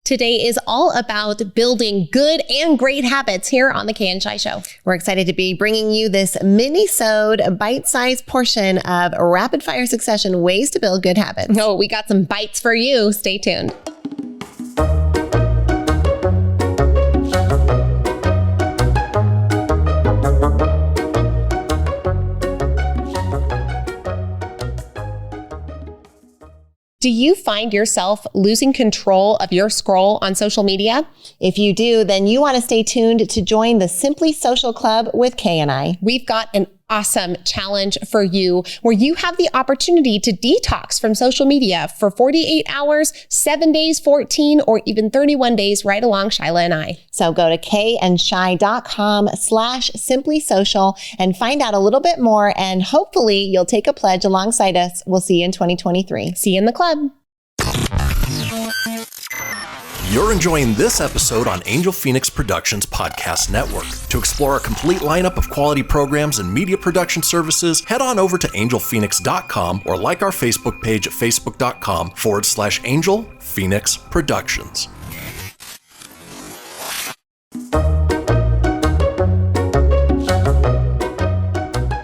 Today is all about building good and great habits here on the Kay and Shai Show. We're excited to be bringing you this mini-sode, bite-sized portion of rapid fire succession ways to build good habits. Oh, we got some bites for you. Stay tuned. Do you find yourself losing control of your scroll on social media? If you do, then you want to stay tuned to join the Simply Social Club with Kay and I. We've got an awesome challenge for you where you have the opportunity to detox from social media for 48 hours, 7 days, 14, or even 31 days right along Shyla and I. So go to kayandshai.com/simplysocial and find out a little bit more, and hopefully you'll take a pledge alongside us. We'll see you in 2023. See you in the club. You're enjoying this episode on Angel Phoenix Productions Podcast Network. To explore a complete lineup of quality programs and media production services, head on over to angelphoenix.com or like our Facebook page at facebook.com/Angel Phoenix Productions.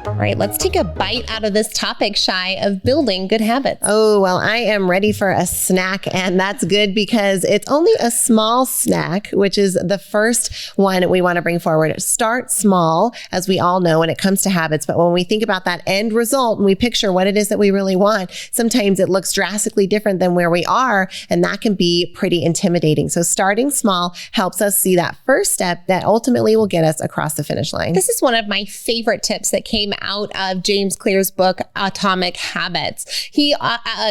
All right, let's take a bite out of this topic, Shai, of building good habits. Oh, well, I am ready for a snack, and that's good because it's only a small snack, which is the first one we want to bring forward. Start small, as we all know when it comes to habits, but when we think about that end result and we picture what it is that we really want, sometimes it looks drastically different than where we are, and that can be pretty intimidating. So starting small helps us see that first step that ultimately will get us across the finish line. This is one of my favorite tips that came out of James Clear's book, Atomic Habits. He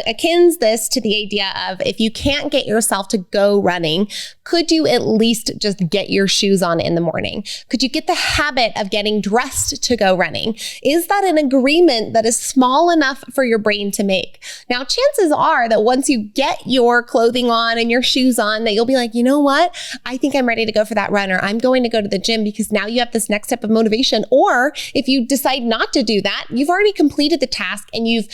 akins this to the idea of if you can't get yourself to go running, could you at least just get your shoes on in the morning? Could you get the habit of getting dressed to go running? Is that an agreement that is small enough for your brain to make? Now, chances are that once you get your clothing on and your shoes on, that you'll be like, you know what? I think I'm ready to go for that run, or I'm going to go to the gym, because now you have this next step of motivation. Or if you decide not to do that, you've already completed the task and you've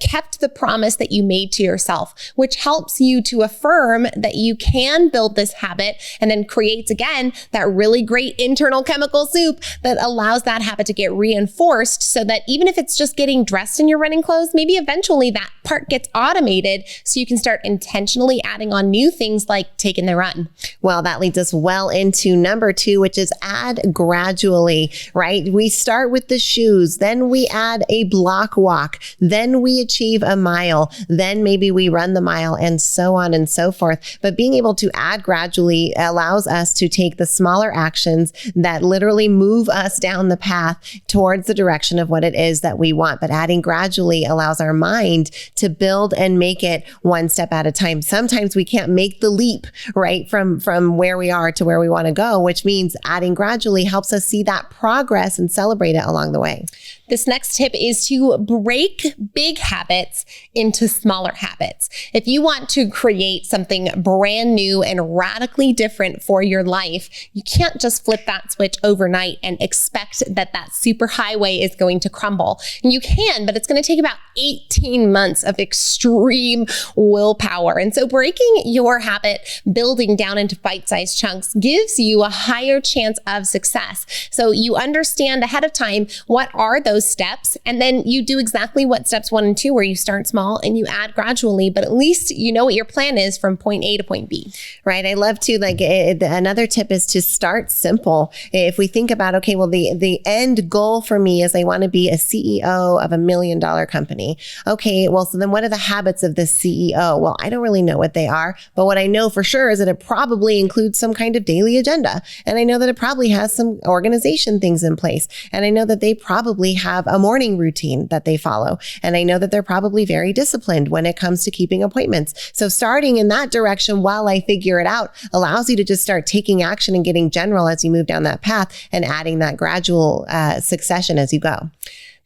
kept the promise that you made to yourself, which helps you to affirm that you can build this habit, and then creates again that really great internal chemical soup that allows that habit to get reinforced, so that even if it's just getting dressed in your running clothes, maybe eventually that part gets automated so you can start intentionally adding on new things like taking the run. Well, that leads us well into number 2, which is add gradually, right? We start with the shoes, then we add a block walk, then we achieve a mile, then maybe we run the mile, and so on and so forth. But being able to add gradually allows us to take the smaller actions that literally move us down the path towards the direction of what it is that we want. But adding gradually allows our mind to build and make it one step at a time. Sometimes we can't make the leap, right, from where we are to where we want to go, which means adding gradually helps us see that progress and celebrate it along the way. This next tip is to break big habits into smaller habits. If you want to create something brand new and radically different for your life, you can't just flip that switch overnight and expect that super highway is going to crumble. And you can, but it's going to take about 18 months of extreme willpower. And so breaking your habit, building down into bite-sized chunks, gives you a higher chance of success. So you understand ahead of time what are those steps, and then you do exactly what steps 1 and 2, where you start small and you add gradually, but at least you know what your plan is from point A to point B. Right. I love to another tip is to start simple. If we think about, okay, well, the end goal for me is I want to be a CEO of $1 million company. Okay, well, so then what are the habits of the CEO? Well, I don't really know what they are, but what I know for sure is that it probably includes some kind of daily agenda. And I know that it probably has some organization things in place. And I know that they probably have a morning routine that they follow. And I know that they're probably very disciplined when it comes to keeping appointments. So starting in that direction while I figure it out allows you to just start taking action and getting general as you move down that path and adding that gradual succession as you go.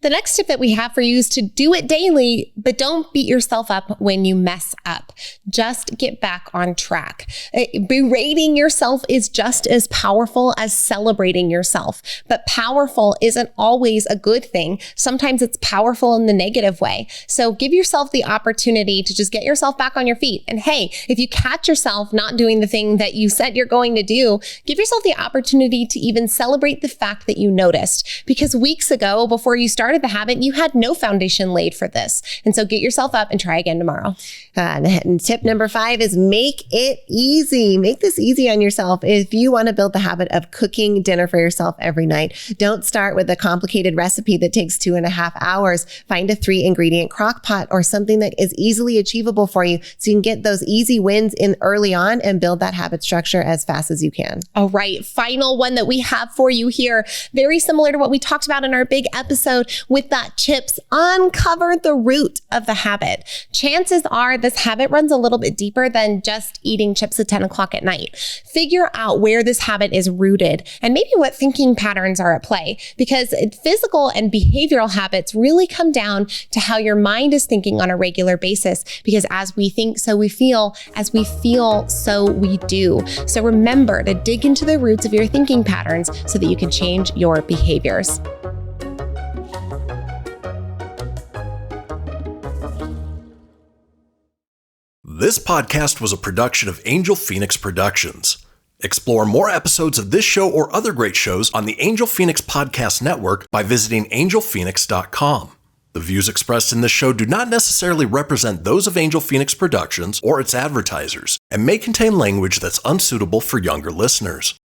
The next tip that we have for you is to do it daily, but don't beat yourself up when you mess up. Just get back on track. Berating yourself is just as powerful as celebrating yourself, but powerful isn't always a good thing. Sometimes it's powerful in the negative way. So give yourself the opportunity to just get yourself back on your feet. And hey, if you catch yourself not doing the thing that you said you're going to do, give yourself the opportunity to even celebrate the fact that you noticed. Because weeks ago, before you started the habit, you had no foundation laid for this. And so get yourself up and try again tomorrow. And tip number 5 is make it easy. Make this easy on yourself. If you want to build the habit of cooking dinner for yourself every night, don't start with a complicated recipe that takes 2.5 hours. Find a 3-ingredient crock pot or something that is easily achievable for you so you can get those easy wins in early on and build that habit structure as fast as you can. All right. Final one that we have for you here. Very similar to what we talked about in our big episode with that chips. Uncover the root of the habit. Chances are this habit runs a little bit deeper than just eating chips at 10 o'clock at night. Figure out where this habit is rooted and maybe what thinking patterns are at play, because physical and behavioral habits really come down to how your mind is thinking on a regular basis, because as we think, so we feel. As we feel, so we do. So remember to dig into the roots of your thinking patterns so that you can change your behaviors. This podcast was a production of Angel Phoenix Productions. Explore more episodes of this show or other great shows on the Angel Phoenix Podcast Network by visiting angelphoenix.com. The views expressed in this show do not necessarily represent those of Angel Phoenix Productions or its advertisers and may contain language that's unsuitable for younger listeners.